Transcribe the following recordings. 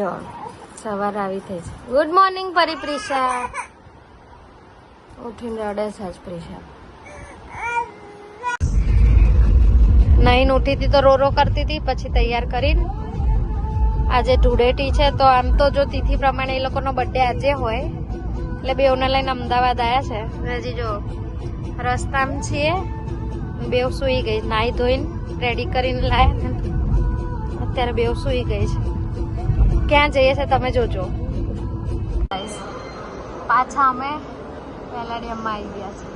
જો સવાર આવી થઈ છે. ગુડ મોર્નિંગ પરિપ્રિશા. ઉઠીને રડે છે આજ પ્રિશા. નહીં ઉઠી હતી તો રો કરતી હતી, પછી તૈયાર કરીને આજે ધૂળેટી છે તો આમ તો જો તિથિ પ્રમાણે એ લોકોનો બર્થડે આજે હોય એટલે બેવને લઈને અમદાવાદ આવ્યા છે. હજી જો રસ્તામાં છીએ, બેવ સૂઈ ગઈ, નાહી ધોઈને રેડી કરીને લાયા ને અત્યારે બેવ સૂઈ ગઈ છે. ક્યાં જઈએ છે તમે જોજો. પાછા અમે પેલાડિયમમાં આવી ગયા છે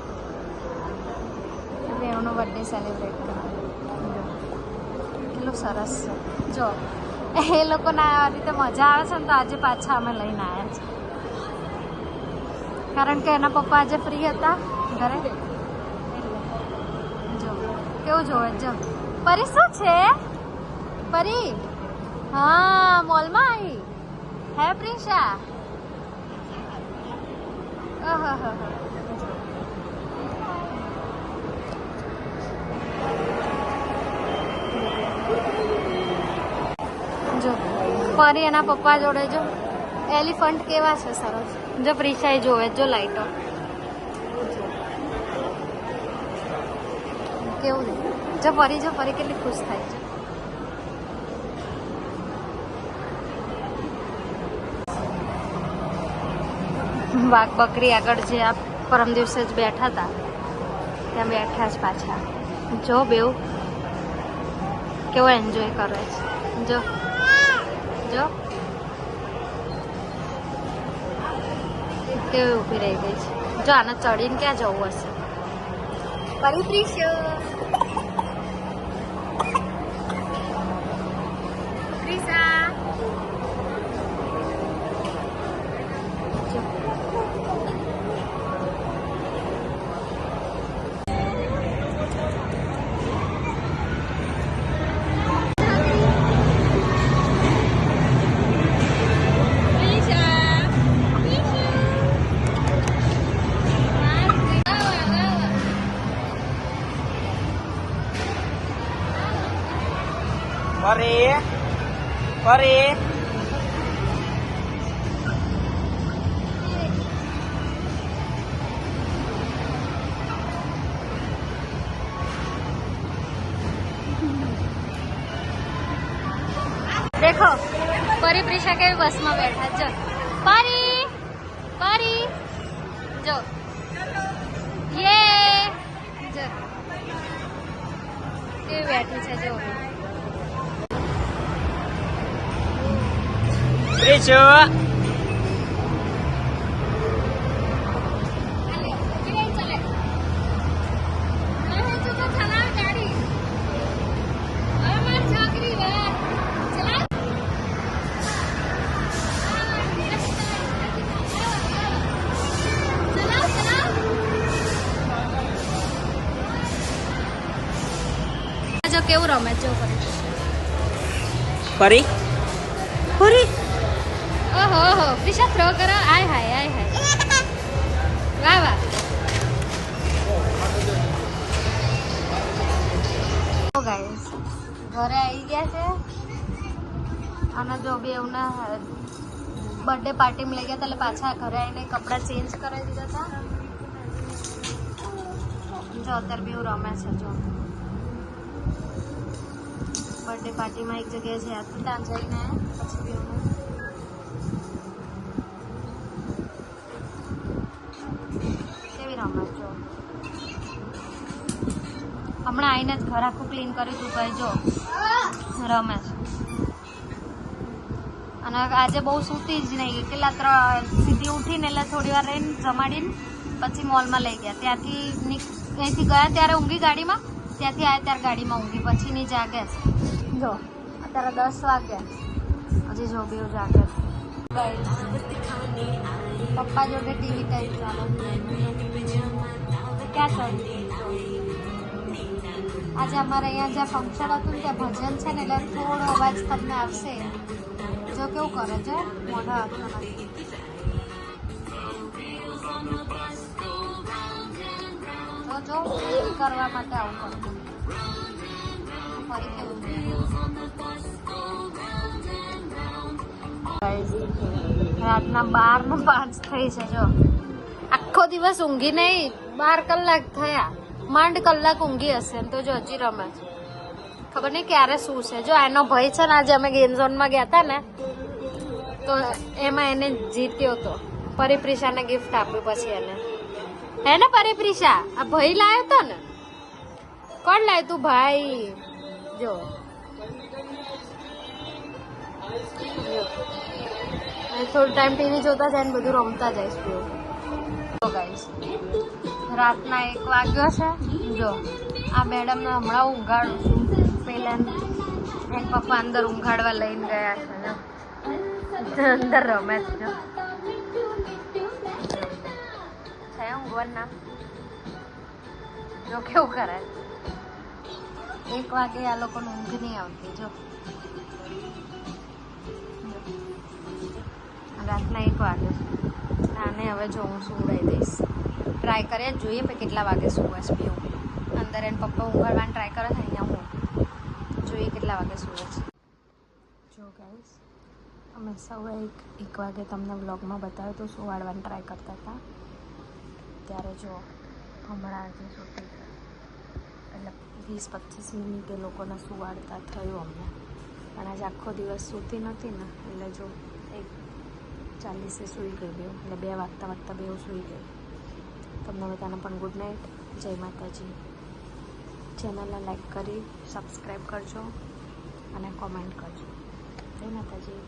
બેવનો બર્થડે સેલિબ્રેટ કરવા. કેટલું સરસ છે જો. એ લોકોને આ રીતે મજા આવે છે ને તો આજે પાછા અમે લઈને આવ્યા છે, કારણ કે એના પપ્પા આજે ફ્રી હતા ઘરે. જો કેવું જોવે જો. પરી શું છે પરી? હા મોલમાં આવી હે પ્રિશા. જો પરી એના પપ્પા જોડે જો એલિફન્ટ કેવા છે સરસ. જો પ્રિશા જોવે જો લાઈટો કેવું જો પરી કેટલી ખુશ થાય છે. વાઘ બકરી આગળ જે આ પરમ દિવસે જ બેઠા હતા ત્યાં બેઠા જ પાછા. જો બેવ કેવો એન્જોય કરે છે. જો જો કેવી ઊભી રહી ગઈ છે. જો આને ચડીને ક્યાં જવું હશે. પરિપ્રિશા Pare. देखो परिप्रिशा के बस में बैठा. जो परी जो ये जो के बैठी है जो. Prisha. જો કેવું રમે જો Pari. પૂરી. ઓહો ઓહો પ્રિશા થ્રો કરો. આય હાય વાહ વાહ. ગાઈસ ઘરે આવી ગયા છે અને જો બેવના બર્થડે પાર્ટીમાં લઈ ગયા હતા એટલે પાછા ઘરે આવીને કપડાં ચેન્જ કરાવી દીધા હતા. જો અત્યારે બેવ રમે છે. જો બર્થડે પાર્ટીમાં એક જગ્યાએ જ્યાં હતી ત્યાં જઈને પછી બેવનું કેવી રમત જો. હમણાં આવીને જ ઘર આખું ક્લીન કર્યું હતું ભાઈ. જો રમે છે અને આજે બહુ સૂતી જ નહીં. કેટલા સીધી ઉઠીને એટલે થોડી વાર રહીને જમાડીને પછી મોલમાં લઈ ગયા. ત્યાંથી અહીંથી ગયા ત્યારે ઊંઘી ગાડીમાં, ત્યાંથી આવ્યા ત્યારે ગાડીમાં ઊંઘી, પછી ની જાગે છે. જો અત્યારે 10 વાગ્યા હજી જો બેવ જાગે છે. પપ્પા જોડે ટીવી ટાઈપ ચાલે. ક્યાં છે આજે અમારે અહીંયા જ્યાં ફંક્શન હતું ને ત્યાં ભજન છે ને એટલે થોડો અવાજ તમને આવશે. જો કેવું કરે છે મોઢા હાથમાં નથી. જો કરવા માટે આવું કરતું ફરી કેવું ગાઈસ રાતના 12 ને 5 થઈ છે જો આખો દિવસ ઊંઘી નહીં 12 કલાક થયા માંડ કલાક ઊંઘી હશે તો જો હજી રમે છે ખબર નહીં ક્યારે શું છે જો એનો ભાઈ છે ને આજે અમે ગેમ ઝોનમાં ગયા હતા ને તો એમાં એને જીત્યો હતો પરિપ્રિશાને ગિફ્ટ આપ્યું પછી એને હે ને પરિપ્રિશા આ ભાઈ લાવ્યો હતો ને કોણ લાવ્યું તું ભાઈ જો થોડો ટાઈમ ટીવી જોતા જાય ને બધું રમતા જઈશ તો ગાઈસ રાતના 1 વાગ્યો છે જો આ મેડમને હમણાં ઊંઘાડું છું પેલા એક પપ્પા અંદર ઊંઘાડવા લઈને ગયા છે જો અંદર રમે છે જો છે ઊંઘવાનું નામ જો કેવું કરે 1 વાગે આ લોકોને ઊંઘ નહીં આવતી જો રાતના 1 વાગે આને હવે જો હું સુવડાવી દઈશ ટ્રાય કરીએ જોઈએ પછી કેટલા વાગે સુવે છે પીવું અંદર એને પપ્પા ઊંઘાડવાનું ટ્રાય કરે છે અહીંયા હું જોઈએ કેટલા વાગે સુવે છે જો ગાઈસ અમે સવારે 1 વાગે તમને વ્લોગમાં બતાવ્યું તો સુવાડવાનું ટ્રાય કરતા હતા ત્યારે જો હમણાં જે સુતી એટલે 20-25 મિનિટ એ લોકોને સુવાડતા થયું અમને પણ આજે આખો દિવસ સૂતી નહોતી ને એટલે જો 1:40 સૂઈ ગઈ બેવ એટલે 2 વાગતા બેવ સૂઈ ગઈ તમને બધાને પણ ગુડ નાઇટ જય માતાજી ચેનલને લાઈક કરી સબસ્ક્રાઈબ કરજો અને કોમેન્ટ કરજો જય માતાજી